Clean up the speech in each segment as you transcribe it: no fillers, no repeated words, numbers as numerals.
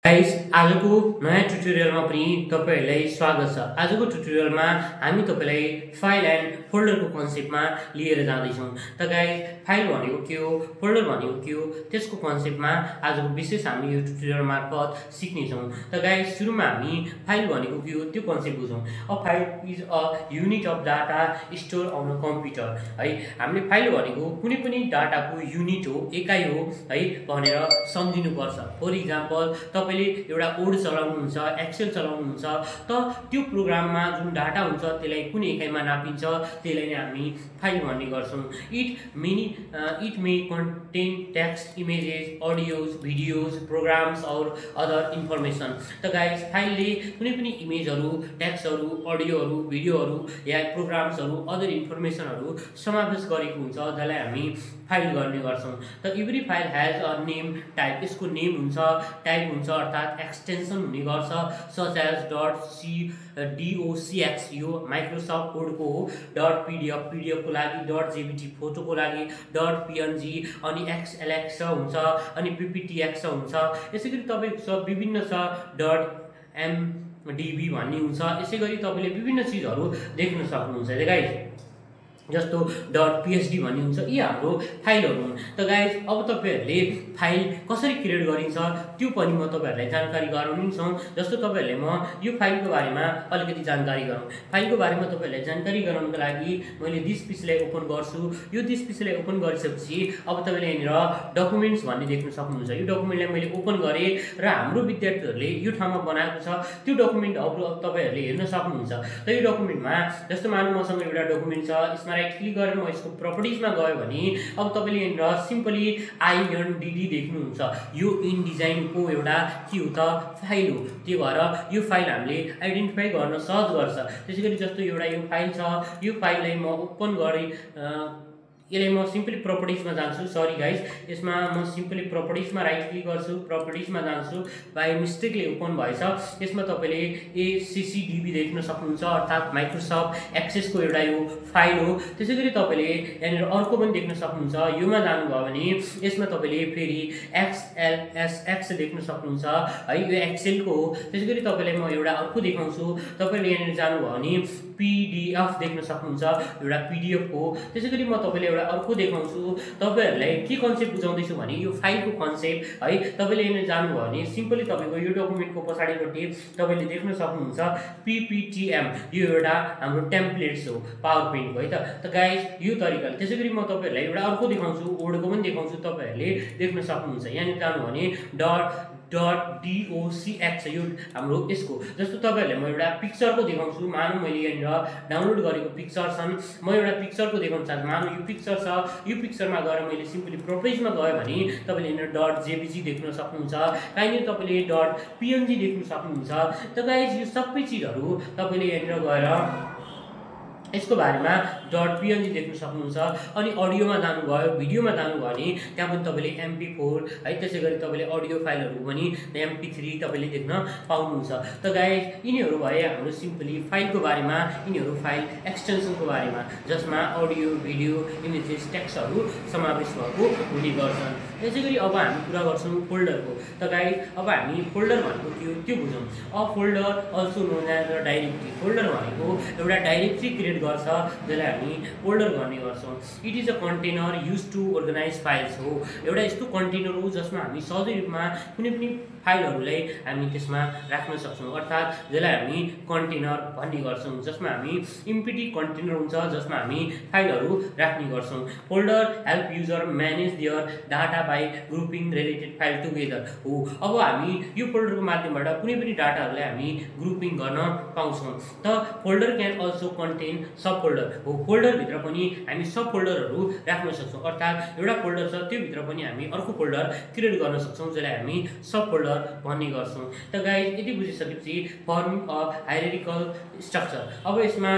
Guys आजको नयाँ ट्युटोरियलमा पनि तपाईहरुलाई स्वागत छ। आजको ट्युटोरियलमा हामी तपाईलाई फाइल एन्ड फोल्डरको कन्सेप्टमा लिएर जाँदैछौँ। त गाइस फाइल भनेको के हो, फोल्डर भनेको के हो, त्यसको कन्सेप्टमा आजको विशेष हामी यो ट्युटोरियल मार्फत सिक्ने छौँ। त गाइस सुरुमा हामी फाइल भनेको के हो त्यो कन्सेप्ट बुझौँ। A file is a unit of data store on a computer है। हामीले फाइल भनेको कुनै पनि डाटाको युनिट हो, एकाइ हो है भनेर सम्झिनुपर्छ। फर इक्जाम्पल तपाईले एउटा वर्ड चलाउनुहुन्छ, एक्सेल चलाउनुहुन्छ, त त्यो प्रोग्राममा जुन डाटा हुन्छ त्यसलाई कुन एकाइमा नापिन्छ त्यसलाई नै हामी फाइल भन्ने गर्छौँ। It may contain text, images, audios, videos, programs और अदर इन्फर्मेसन। त गाइस फाइलले कुनै पनि इमेजहरू, टेक्स्टहरू, अडियोहरू, भिडियोहरू या प्रोग्राम्सहरू, अदर इन्फर्मेसनहरू समावेश गरेको हुन्छ जसलाई हामी फाइल गर्ने गर्छौँ। त every file has a name type, यसको नेम हुन्छ, टाइप हुन्छ अर्थात् एक्सटेन्सन हुने गर्छ सच एज .docx यो माइक्रोसफ्ट वर्डको हो, .pdf को लागि, .jpg फोटोको लागि, .png अनि xlx हुन्छ अनि pptx हुन्छ। यसैगरी तपाईको विभिन्न छ .mdb भन्ने हुन्छ। यसैगरी तपाईले विभिन्न चीजहरू देख्न सक्नुहुन्छ गाइस, जस्तो .psd भन्ने हुन्छ। यी हाम्रो फाइलहरू हुन्। त गाइस अब तपाईहरुले फाइल कसरी क्रिएट गरिन्छ त्यो पनि म तपाईहरुलाई जानकारी गराउनेछौँ। जस्तो तपाईहरुले म यो फाइलको बारेमा अलिकति जानकारी गराउँ। फाइलको बारेमा तपाईहरुलाई जानकारी गराउनको लागि मैले दिस पिसीलाई ओपन गर्छु। यो दिस पिसीलाई ओपन गरिसकेपछि अब तपाईले यहाँनिर डकुमेन्ट्स भन्ने देख्न सक्नुहुन्छ। यो डकुमेन्टलाई मैले ओपन गरेँ र हाम्रो विद्यार्थीहरूले यो ठाउँमा बनाएको छ त्यो डकुमेन्टहरू अब तपाईहरुले हेर्न सक्नुहुन्छ। त यो डकुमेन्टमा जस्तो मानौँ मसँग एउटा डकुमेन्ट छ, यसमा राइट क्लिक गरेर म यसको प्रपर्टिजमा गयो भने अब तपाईले यहाँनिर सिम्पली INDD देख्नुहुन्छ। यो इन डिजाइनको एउटा के हो त फाइल हो। त्यही भएर यो फाइल हामीले आइडेन्टिफाई गर्न सहज गर्छ। त्यसैगरी जस्तो एउटा यो फाइल छ, यो फाइललाई म ओपन गरेँ, यसलाई म सिम्पली प्रपर्टिजमा जान्छु। सरी गाइस, यसमा म सिम्पली प्रपर्टिजमा राइट क्लिक गर्छु, प्रपर्टिजमा जान्छु, बाई मिस्टेकले ओपन भएछ। यसमा तपाईले ACCDB देख्न सक्नुहुन्छ अर्थात् माइक्रोसफ्ट एक्सेसको एउटा यो फाइल हो। त्यसैगरी तपाईले यहाँनिर अर्को पनि देख्न सक्नुहुन्छ। योमा जानुभयो भने यसमा तपाईले फेरि XLSX देख्न सक्नुहुन्छ है, यो एक्सेलको हो। त्यसैगरी तपाईलाई म एउटा अर्को देखाउँछु। तपाईले यहाँनिर जानुभयो भने PDF देख्न सक्नुहुन्छ, एउटा PDF हो। त्यसैगरी म तपाईलाई एउटा अर्को देखाउँछु। तपाईहरुलाई के कन्सेप्ट बुझाउँदैछु भने यो फाइलको कन्सेप्ट है। तपाईले यहाँनिर जानुभयो भने सिम्पली तपाईको यो डकुमेन्टको पछाडिपट्टि तपाईले देख्न सक्नुहुन्छ PPTM, यो एउटा हाम्रो टेम्प्लेट्स हो पावर पोइन्टको है त गाइस यो तरिकाले। त्यसैगरी म तपाईहरुलाई एउटा अर्को देखाउँछु, वर्डको पनि देखाउँछु, तपाईहरुले देख्न सक्नुहुन्छ। यहाँनिर जानुभयो भने .docx यो हाम्रो यसको जस्तो तपाईहरुले म एउटा पिक्चरको देखाउँछु। मानौँ मैले यहाँनिर डाउनलोड गरेको पिक्चर छन्, म एउटा पिक्चरको देखाउन चाहन्छु। मानौँ यो पिक्चर छ, यो पिक्चरमा गएर मैले सिम्पली प्रोपर्टिजमा गयो भने तपाईले यहाँनिर .jpg देख्न सक्नुहुन्छ, कहीँनिर तपाईले .png देख्न सक्नुहुन्छ। त गाइस यो सबै चीजहरू तपाईले यहाँनिर गएर यसको बारेमा .png देख्न सक्नुहुन्छ। अनि अडियोमा जानुभयो, भिडियोमा जानुभयो भने त्यहाँ पनि तपाईले MP4 है, त्यसैगरी तपाईले अडियो फाइलहरू पनि MP3 तपाईले देख्न पाउनुहुन्छ। त गाइस यिनीहरू भए हाम्रो सिम्पली फाइलको बारेमा, यिनीहरू फाइल एक्सटेन्सनको बारेमा जसमा अडियो, भिडियो, इमेजेस, टेक्स्टहरू समावेश भएको हुने गर्छन्। त्यसैगरी अब हामी कुरा गर्छौँ फोल्डरको। त गाइस अब हामी फोल्डर भनेको के हो त्यो बुझौँ। A folder also known as a directory, folder भनेको एउटा डाइरेक्टरी क्रिएट गर्छ जसलाई हामी फोल्डर गर्ने गर्छौँ। It is a container use to organize files हो, एउटा यस्तो कन्टेनर हो जसमा हामी सहजै रूपमा कुनै पनि फाइलहरूलाई हामी त्यसमा राख्न सक्छौँ अर्थात् जसलाई हामी कन्टेनर भन्ने गर्छौँ, जसमा हामी इम्पिटी कन्टेनर हुन्छ जसमा हामी फाइलहरू राख्ने गर्छौँ। Folder help user manage their data by grouping related file together हो। अब हामी यो फोल्डरको माध्यमबाट कुनै पनि डाटाहरूलाई हामी ग्रुपिङ गर्न पाउँछौँ। त folder can also contain sub folder हो, फोल्डरभित्र पनि हामी सब फोल्डरहरू राख्न सक्छौँ अर्थात् एउटा फोल्डर छ त्योभित्र पनि हामी अर्को फोल्डर क्रिएट गर्न सक्छौँ जसलाई हामी सब फोल्डर भन्ने गर्छौँ। त गाइस यति बुझिसकेपछि फर्मिङ अ हायरार्किकल स्ट्रक्चर, अब यसमा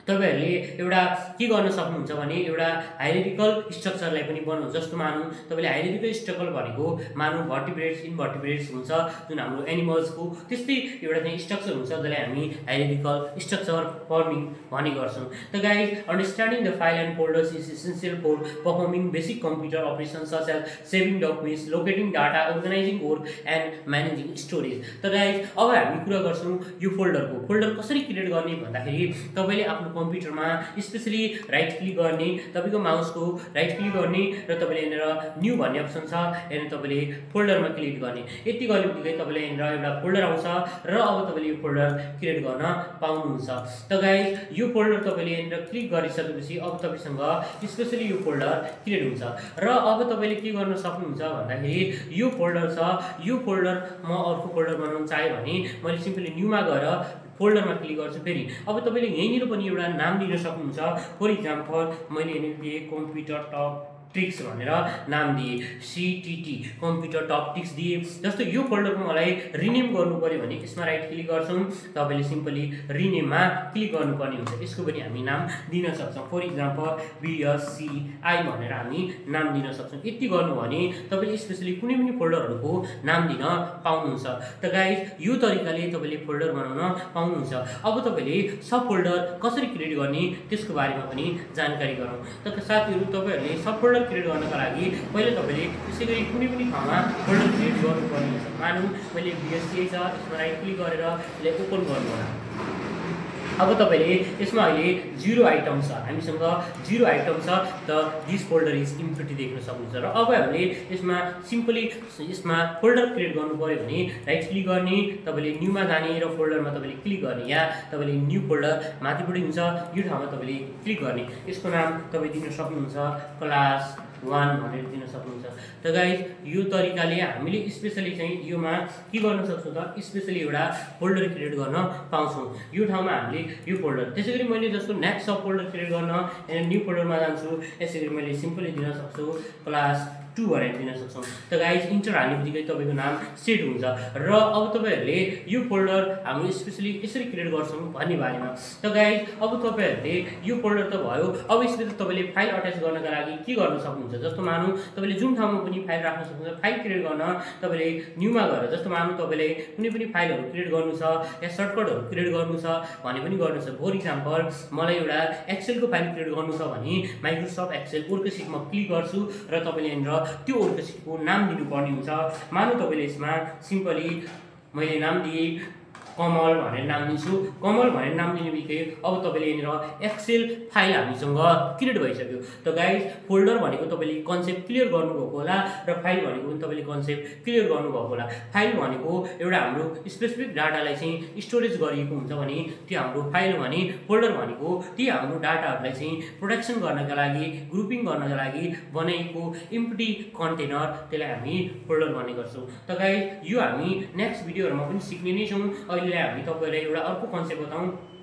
तपाईहरूले एउटा के गर्न सक्नुहुन्छ भने एउटा हाइरार्किकल स्ट्रक्चरलाई पनि बनाउनु। जस्तो मानौँ तपाईँले हाइरार्किकल स्ट्रक्चर भनेको मानौँ भर्टिब्रेट्स इन्भर्टिब्रेट्स हुन्छ जुन हाम्रो एनिमल्सको, त्यस्तै एउटा चाहिँ स्ट्रक्चर हुन्छ जसलाई हामी हाइरार्किकल स्ट्रक्चर फर्मिङ भन्ने गर्छौँ। त guys understanding the file and folders is essential for performing basic computer operations such as saving documents, locating data, organizing work and managing storage. त गाइज अब हामी कुरा गर्छौँ यो फोल्डरको। फोल्डर कसरी क्रिएट गर्ने भन्दाखेरि तपाईँले आफ्नो कम्प्युटरमा स्पेसली राइट क्लिक गर्ने, तपाईँको माउसको राइट क्लिक गर्ने र तपाईँले यहाँनिर न्यू भन्ने अप्सन छ, यहाँनिर तपाईँले फोल्डरमा क्लिक गर्ने। यति गर्ने बित्तिकै तपाईँले यहाँनिर एउटा फोल्डर आउँछ र अब तपाईँले यो फोल्डर क्रिएट गर्न पाउनुहुन्छ। त गाइज यो फोल्डर तपाईँले यहाँनिर क्लिक गरिसकेपछि अब तपाईँसँग स्पेसली यो फोल्डर क्रिएट हुन्छ र अब तपाईँले के गर्न सक्नुहुन्छ भन्दाखेरि यो फोल्डर छ, यो फोल्डर म अर्को फोल्डर बनाउन चाहेँ भने मैले सिम्पली न्यूमा गएर फोल्डरमा क्लिक गर्छु। फेरि अब तपाईँले यहीँनिर पनि एउटा नाम दिन सक्नुहुन्छ। फर इक्जाम्पल मैले यहाँनिर दिएँ कम्प्युटर टप ट्रिक्स भनेर नाम दिएँ, CTT कम्प्युटर टप ट्रिक्स दिएँ। जस्तो यो फोल्डरको मलाई रिनेम गर्नु पऱ्यो भने यसमा राइट क्लिक गर्छौँ, तपाईँले सिम्पली रिनेममा क्लिक गर्नुपर्ने हुन्छ। यसको पनि हामी नाम दिन सक्छौँ। फर इक्जाम्पल BSCI भनेर हामी नाम दिन सक्छौँ। यति गर्नु भने तपाईँले स्पेसली कुनै पनि फोल्डरहरूको नाम दिन पाउनुहुन्छ। त गाइज यो तरिकाले तपाईँले फोल्डर बनाउन पाउनुहुन्छ। अब तपाईँले सब फोल्डर कसरी क्रिएट गर्ने त्यसको बारेमा पनि जानकारी गरौँ। त साथीहरू तपाईँहरूले सब फोल्डर क्रिएट गर्नका लागि पहिले तपाईँले यसै गरी कुनै पनि ठाउँमा फोल्डर क्रिएट गर्नुपर्ने हुन्छ। मानौँ मैले BSCI छ, यसमा राइट क्लिक गरेर यसलाई ओपन गर्नु होला। अब तपाईँले यसमा अहिले 0 आइटम छ, हामीसँग 0 आइटम छ, त दिस फोल्डर इज इम्प्टी देख्न सक्नुहुन्छ। र अब हामीले यसमा सिम्पली यसमा फोल्डर क्रिएट गर्नु पऱ्यो भने राइट क्लिक गर्ने, तपाईँले न्यूमा जाने र फोल्डरमा तपाईँले क्लिक गर्ने, या तपाईँले न्यू फोल्डर माथिपट्टि हुन्छ यो ठाउँमा तपाईँले क्लिक गर्ने। यसको नाम तपाईँ दिन सक्नुहुन्छ क्लास 1 भनेर दिन सक्नुहुन्छ। त गाइज यो तरिकाले हामीले स्पेसली चाहिँ योमा के गर्न सक्छौँ त स्पेसली एउटा फोल्डर क्रिएट गर्न पाउँछौँ। यो ठाउँमा हामीले यो फोल्डर, त्यसै गरी मैले जस्तो नेक्स्ट सब फोल्डर क्रिएट गर्न न्यू फोल्डरमा जान्छु, यसै गरी मैले सिम्पली दिन सक्छु क्लास 2 भनेर दिन सक्छौँ। त गाइज इन्टर हाल्ने बित्तिकै तपाईँको नाम सेट हुन्छ। र अब तपाईँहरूले यो फोल्डर हाम्रो स्पेसली यसरी क्रिएट गर्छौँ भन्ने बारेमा। त गाइज अब तपाईँहरूले यो फोल्डर त भयो, अब यसले तपाईँले फाइल अट्याच गर्नका लागि के गर्न सक्नुहुन्छ। जस्तो मानौँ तपाईँले जुन ठाउँमा पनि फाइल राख्न सक्नुहुन्छ। फाइल क्रिएट गर्न तपाईँले न्यूमा गएर, जस्तो मानौँ तपाईँले कुनै पनि फाइलहरू क्रिएट गर्नु छ या सर्टकटहरू क्रिएट गर्नु छ भने पनि गर्नु छ। फर इक्जाम्पल मलाई एउटा एक्सेलको फाइल क्रिएट गर्नु छ भने माइक्रोसफ्ट एक्सेल वर्कसिटमा क्लिक गर्छु र तपाईँले यहाँनिर त्यो वर्कसिटको नाम दिनुपर्ने हुन्छ। मानौँ तपाईँले यसमा सिम्पली मैले नाम दिएँ कमल भनेर नाम दिन्छु। कमल भनेर नाम दिने बित्तिकै अब तपाईँले यहाँनिर एक्सेल फाइल हामीसँग क्रिएट भइसक्यो। त गाइज फोल्डर भनेको तपाईँले कन्सेप्ट क्लियर गर्नुभएको होला र फाइल भनेको पनि तपाईँले कन्सेप्ट क्लियर गर्नुभएको होला। फाइल भनेको एउटा हाम्रो स्पेसिफिक डाटालाई चाहिँ स्टोरेज गरिएको हुन्छ भने त्यो हाम्रो फाइल भने, फोल्डर भनेको ती हाम्रो डाटाहरूलाई चाहिँ प्रोटेक्सन गर्नका लागि, ग्रुपिङ गर्नका लागि बनाइएको इम्प्टी कन्टेनर, त्यसलाई हामी फोल्डर भन्ने गर्छौँ। त गाइज यो हामी नेक्स्ट भिडियोहरूमा पनि सिक्ने नै छौँ। अहिले हामी तपाईँलाई एउटा अर्को कन्सेप्ट बताउँ।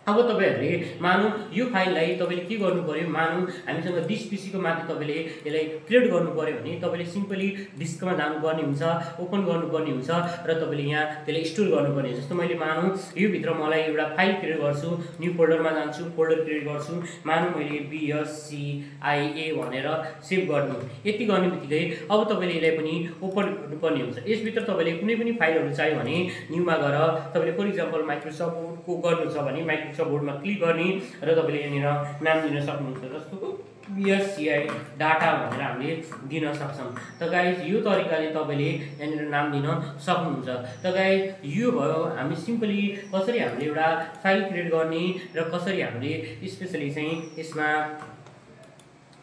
अब तपाईँहरूले मानौँ यो फाइललाई तपाईँले के गर्नु पऱ्यो, मानौँ हामीसँग डिस्क पीसीको माथि तपाईँले यसलाई क्रिएट गर्नु पऱ्यो भने तपाईँले सिम्पली डिस्कमा जानुपर्ने हुन्छ, ओपन गर्नुपर्ने हुन्छ र तपाईँले यहाँ त्यसलाई स्टोर गर्नुपर्ने हुन्छ। जस्तो मैले मानौँ यो भित्र मलाई एउटा फाइल क्रिएट गर्छु, न्यू फोल्डरमा जान्छु, फोल्डर क्रिएट गर्छु, मानौँ मैले BSCIA भनेर सेभ गर्नु। यति गर्ने बित्तिकै अब तपाईँले यसलाई पनि ओपन गर्नुपर्ने हुन्छ। यसभित्र तपाईँले कुनै पनि फाइलहरू चाहियो भने न्यूमा गएर तपाईँले फर इक्जाम्पल माइक्रोसफ्टको गर्नु छ भने माइक्रोसफ्ट बोर्डमा क्लिक गर्ने र तपाईँले यहाँनिर नाम दिन सक्नुहुन्छ। जस्तो BSCI डाटा भनेर हामीले दिन सक्छौँ। त गाइज यो तरिकाले तपाईँले यहाँनिर नाम दिन सक्नुहुन्छ। त गाइज यो भयो हामी सिम्पली कसरी हामीले एउटा फाइल क्रिएट गर्ने र कसरी हामीले स्पेसली चाहिँ यसमा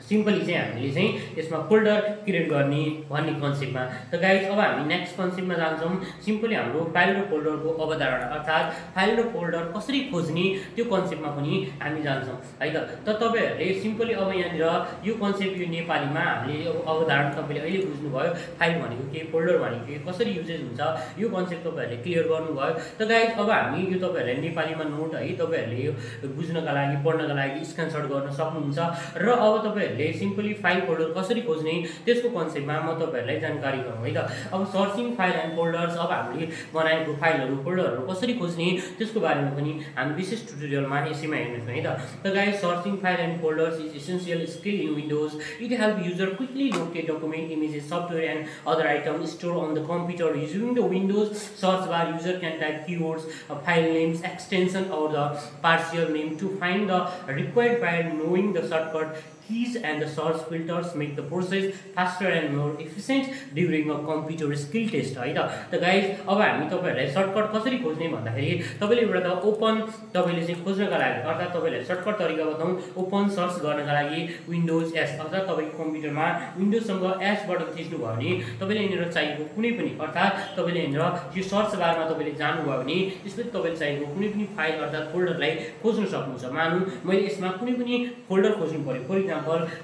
सिम्पली चाहिँ हामीले चाहिँ यसमा फोल्डर क्रिएट गर्ने भन्ने कन्सेप्टमा। त गाइज अब हामी नेक्स्ट कन्सेप्टमा जान्छौँ। सिम्पली हाम्रो फाइल र फोल्डरको अवधारणा अर्थात् फाइल र फोल्डर कसरी खोज्ने त्यो कन्सेप्टमा पनि हामी जान्छौँ है त। तपाईँहरूले सिम्पली अब यहाँनिर यो कन्सेप्ट यो नेपालीमा हामीले अवधारणा तपाईँले अहिले बुझ्नुभयो। फाइल भनेको के, फोल्डर भनेको के, कसरी युजेज हुन्छ यो कन्सेप्ट तपाईँहरूले क्लियर गर्नुभयो। त गाइज अब हामी यो तपाईँहरूलाई नेपालीमा नोट है तपाईँहरूले यो बुझ्नका लागि, पढ्नका लागि स्क्रिनसट गर्न सक्नुहुन्छ। र अब तपाईँहरूले तपाईहरुले सिम्पली फाइल फोल्डर कसरी खोज्ने त्यसको कन्सेप्टमा म तपाईहरुलाई जानकारी गरौँ है त। अब सर्चिङ फाइल एन्ड फोल्डर्स, अब हामीले बनाएको फाइलहरु फोल्डरहरु कसरी खोज्ने त्यसको बारेमा पनि हामी विशेष ट्युटोरियलमा यसैमा हेर्नेछौँ है त। Guys, searching file and folders is essential skill in windows. It help user quickly locate document, images, software and other items stored on the computer. Using the Windows search bar, user can type keywords, file names, extension or the partial name to find the required file. Knowing the shortcut keys and the search filters make the process faster and more efficient during a computer skill test है त। Guys, अब हामी तपाईहरुलाई shortcut कसरी खोज्ने भन्दाखेरि तपाईले एउटा त ओपन तपाईले चाहिँ खोज्नका लागि अर्थात तपाईलाई सर्टकट तरिका बताउँ। ओपन सर्च गर्नका लागि विन्डोज एस अर्थात तपाईको कम्प्युटरमा विन्डोज सँग एस बटन थिच्नु भयो भने तपाईले यहाँनिर चाहिएको कुनै पनि अर्थात तपाईले यहाँनिर यो सर्च बारमा तपाईले जानुभयो भने यसमा तपाईले चाहिएको कुनै पनि फाइल अर्थात फोल्डरलाई खोज्न सक्नुहुन्छ। मानौँ मैले यसमा कुनै पनि फोल्डर खोज्नु पर्यो, फर इक्जाम्पल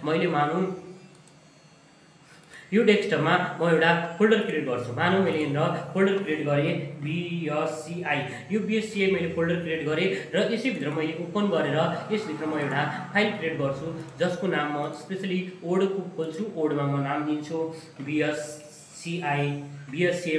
मैले मानौँ यो डेस्कटपमा म एउटा फोल्डर क्रिएट गर्छु। मानौँ मैले यहाँनिर फोल्डर क्रिएट गरेँ BSCI, यो BSCI मैले फोल्डर क्रिएट गरेँ र यसैभित्र मैले ओपन गरेर यसभित्र म एउटा फाइल क्रिएट गर्छु जसको नाम म स्पेसली ओडको खोल्छु। ओडमा म नाम दिन्छु BSCI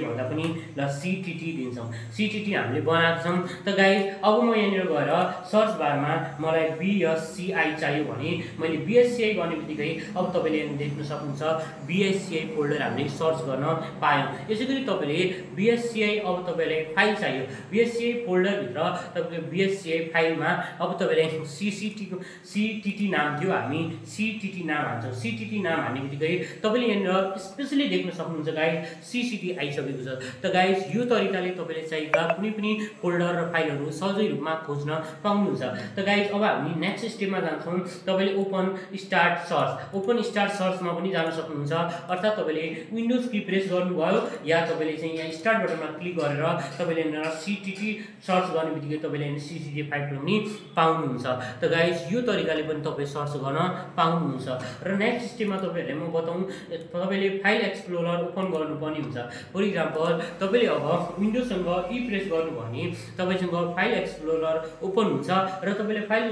भन्दा पनि ल CTT दिन्छौँ। CTT हामीले बनाएको छौँ। त गाइस, अब म यहाँनिर गएर सर्च बारमा मलाई BSCI चाहियो भने मैले BSCI गर्ने बित्तिकै अब तपाईले यहाँ देख्न सक्नुहुन्छ BSCI फोल्डर हामीले सर्च गर्न पायौँ। यसैगरी तपाईले BSCI अब तपाईलाई फाइल चाहियो, BSCI फोल्डरभित्र तपाईले BSCI फाइलमा अब तपाईले CTT नाम थियो, हामी CTT नाम हाल्छौँ। CTT नाम हाल्ने बित्तिकै तपाईले यहाँनिर स्पेसली देख्न सक्नुहुन्छ गाइस CTT आइसकेको छ। त गाइस, यो तरिकाले तपाईले चाहिएका कुनै पनि फोल्डर र फाइलहरु सहजै रूपमा खोज्न पाउनुहुन्छ। त गाइस, अब हामी नेक्स्ट स्टेपमा जान्छौँ। तपाईले ओपन स्टार्ट सर्चमा पनि जान सक्नुहुन्छ। अर्थात तपाईले विन्डोज की प्रेस गर्नुभयो या तपाईले चाहिँ यहाँ स्टार्ट बटनमा क्लिक गरेर तपाईले यहाँ CTT सर्च गर्ने बित्तिकै तपाईले यहाँ CTT फाइल पनि पाउनुहुन्छ। त गाइस, यो तरिकाले पनि तपाईले सर्च गर्न पाउनुहुन्छ। र नेक्स्ट स्टेपमा तपाईहरुलाई म बताउँ, तपाईले फाइल एक्सप्लोरर ओपन गर्नुपर्ने हुन्छ। फर इक्जाम्पल तपाईले अब विन्डोजसँग प्रेस गर्नुभयो भने तपाईसँग फाइल एक्सप्लोरर ओपन हुन्छ र तपाईले फाइल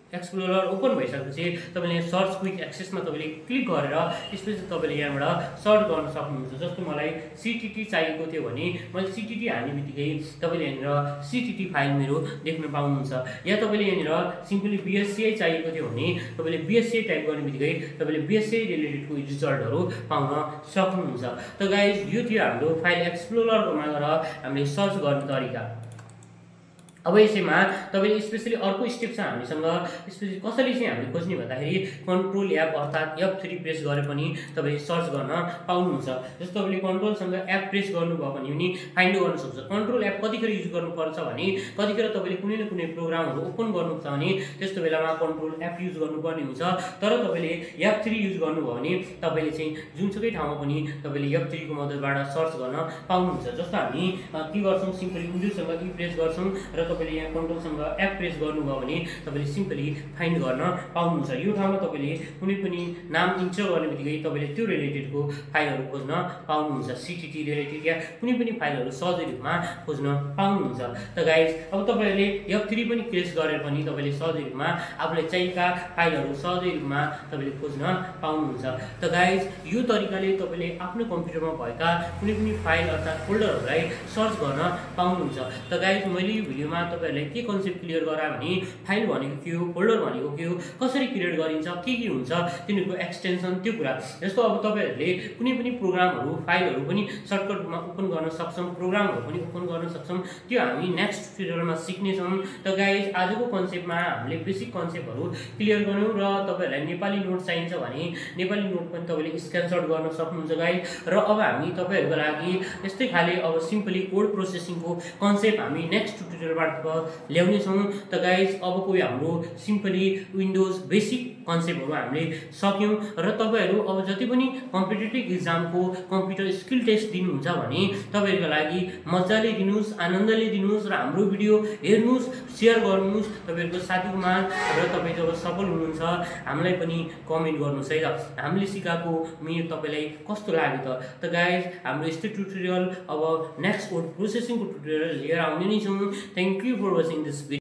एक्सप्लोरर ओपन भइसकेपछि तपाईले सर्च क्विक एक्सेसमा तपाईले क्लिक गरेर त्यसपछि तपाईले यहाँबाट सर्च गर्न सक्नुहुन्छ। जस्तो मलाई CTT चाहिएको थियो भने मैले CTT हाल्ने बित्तिकै तपाईले यहाँनिर CTT फाइल मेरो देख्न पाउनुहुन्छ। या तपाईले यहाँनिर सिम्पली BSCI चाहिएको थियो भने तपाईले BSCI टाइप गर्ने बित्तिकै तपाईले BSCI रिलेटेडको रिजल्टहरु पाउन सक्नुहुन्छ। त गाइस, यो थियो हाम्रो फाइल एक्सप्लोररमा गएर हामीले सर्च गर्ने तरिका। अब यसैमा तपाईले स्पेशली अर्को स्टेप छ हामीसँग, स्पेशली कसरी चाहिँ हामीले खोज्ने भन्दाखेरि कन्ट्रोल एप अर्थात F3 प्रेस गरे पनि तपाईले सर्च गर्न पाउनुहुन्छ। जस्तो तपाईले कन्ट्रोलसँग एप प्रेस गर्नुभयो भने पनि फाइन्ड गर्न सक्नुहुन्छ। कन्ट्रोल एप कतिखेर युज गर्नुपर्छ भने कतिखेर तपाईले कुनै न कुनै प्रोग्रामहरु ओपन गर्नुहुन्छ भने त्यस्तो बेलामा कन्ट्रोल एप युज गर्नुपर्ने हुन्छ। तर तपाईले F3 युज गर्नुभयो भने तपाईले चाहिँ जुनसुकै ठाउँमा पनि तपाईले F3 को मद्दतबाट सर्च गर्न पाउनुहुन्छ। जस्तो हामी के गर्छौं, सिम्पली विन्डोजसँग प्रेस गर्छौं र तपाईले यहाँ कन्ट्रोलसँग एप प्रेस गर्नुभयो भने तपाईले सिम्पली फाइन्ड गर्न पाउनुहुन्छ। यो ठाउँमा तपाईले कुनै पनि नाम इन्टर गर्ने बित्तिकै तपाईले त्यो रिलेटेडको फाइलहरु खोज्न पाउनुहुन्छ। CTT रिलेटेड या कुनै पनि फाइलहरु सहजै रूपमा खोज्न पाउनुहुन्छ। त गाइस, अब तपाईहरुले F3 पनि प्रेस गरेर पनि तपाईले सहजै रूपमा आफुलाई चाहिएका फाइलहरु सहजै रूपमा तपाईले खोज्न पाउनुहुन्छ। त गाइस, यो तरिकाले तपाईले आफ्नो कम्प्युटरमा भएका कुनै पनि फाइल अर्थात फोल्डरहरुलाई सर्च गर्न पाउनुहुन्छ। त गाइस, मैले यो भिडियोमा तपाईहरुलाई के कन्सेप्ट क्लियर गराए भने फाइल भनेको के हो, फोल्डर भनेको के हो, कसरी क्रिएट गरिन्छ, के हुन्छ, तिनीहरुको एक्सटेन्सन, त्यो कुरा। जस्तो अब तपाईहरुले कुनै पनि प्रोग्रामहरु फाइलहरु पनि सर्टकटमा ओपन गर्न सक्छौं, प्रोग्रामहरु पनि ओपन गर्न सक्छौं, त्यो हामी नेक्स्ट ट्युटोरियलमा सिक्ने छौं। त गाइस, आजको कन्सेप्टमा हामीले बेसिक कन्सेप्टहरु क्लियर गर्यौं र तपाईहरुलाई नेपाली नोट चाहिन्छ भने नेपाली नोट पनि तपाईले स्क्रिनशट गर्न सक्नुहुन्छ गाइस। र अब हामी तपाईहरुको लागि यस्तै खाले अब सिम्पली कोड प्रोसेसिङको कन्सेप्ट हामी नेक्स्ट ट्युटोरियलबाट ल्याउने छौं। त गाइस, अबको हाम्रो सिम्पली विन्डोज बेसिक कन्सेप्टहरु हामीले सक्यौं र तपाईहरु अब जति पनि कम्पिटिटिभ एक्जामको कम्प्युटर स्किल टेस्ट दिनुहुन्छ भने तपाईहरुको लागि मज्जाले दिनुस्, आनन्दले दिनुस् र हाम्रो भिडियो हेर्नुस्, शेयर गर्नुस् तपाईहरुको साथीहरुमा र तपाई जब सफल हुनुहुन्छ हामीलाई पनि कमेन्ट गर्नुस् है त। हामीले सिकाएको मेरो तपाईलाई कस्तो लाग्यो त। त गाइस, हाम्रो यस्तै ट्युटोरियल अब नेक्स्ट कोड प्रोसेसिङको ट्युटोरियल लिएर आउने नै छौं। Thank you for watching this video.